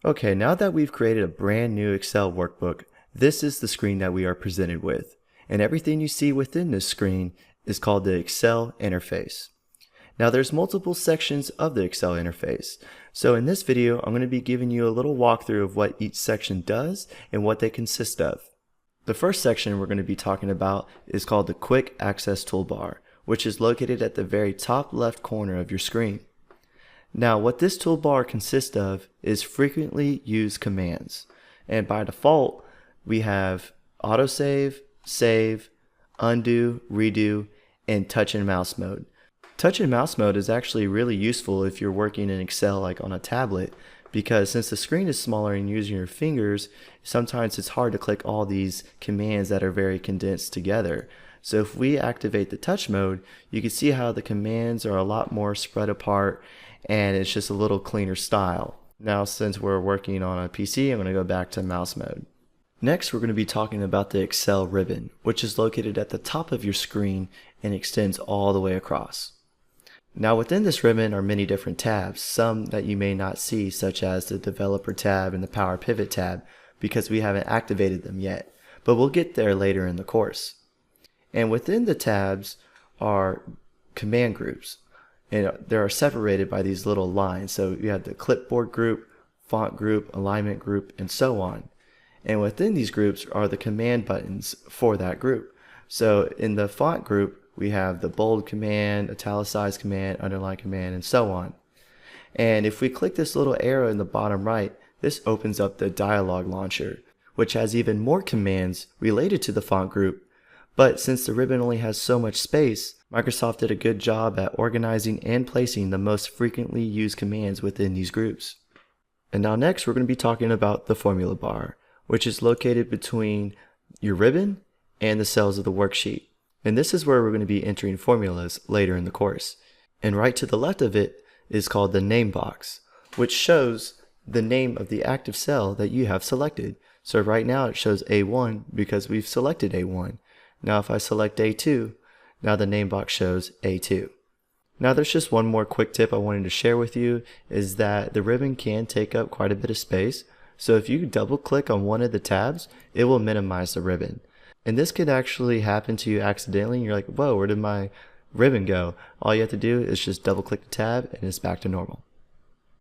Okay, now that we've created a brand new Excel workbook, this is the screen that we are presented with. And everything you see within this screen is called the Excel interface. Now there's multiple sections of the Excel interface. So in this video, I'm going to be giving you a little walkthrough of what each section does and what they consist of. The first section we're going to be talking about is called the Quick Access Toolbar, which is located at the very top left corner of your screen. Now what this toolbar consists of is frequently used commands. And by default, we have autosave, save, undo, redo, and touch and mouse mode. Touch and mouse mode is actually really useful if you're working in Excel like on a tablet, because since the screen is smaller and using your fingers, sometimes it's hard to click all these commands that are very condensed together. So if we activate the touch mode, you can see how the commands are a lot more spread apart and it's just a little cleaner style. Now since we're working on a PC, I'm going to go back to mouse mode. Next we're going to be talking about the Excel ribbon, which is located at the top of your screen and extends all the way across. Now within this ribbon are many different tabs, some that you may not see, such as the Developer tab and the Power Pivot tab, because we haven't activated them yet, but we'll get there later in the course. And within the tabs are command groups, and they are separated by these little lines. So you have the clipboard group, font group, alignment group, and so on. And within these groups are the command buttons for that group. So in the font group, we have the bold command, italicized command, underline command, and so on. And if we click this little arrow in the bottom right, this opens up the dialog launcher, which has even more commands related to the font group. But since the ribbon only has so much space, Microsoft did a good job at organizing and placing the most frequently used commands within these groups. And now next we're going to be talking about the formula bar, which is located between your ribbon and the cells of the worksheet. And this is where we're going to be entering formulas later in the course. And right to the left of it is called the name box, which shows the name of the active cell that you have selected. So right now it shows A1 because we've selected A1. Now if I select A2, now the name box shows A2. Now there's just one more quick tip I wanted to share with you, is that the ribbon can take up quite a bit of space. So if you double click on one of the tabs, it will minimize the ribbon. And this could actually happen to you accidentally. You're like, whoa, where did my ribbon go? All you have to do is just double click the tab and it's back to normal.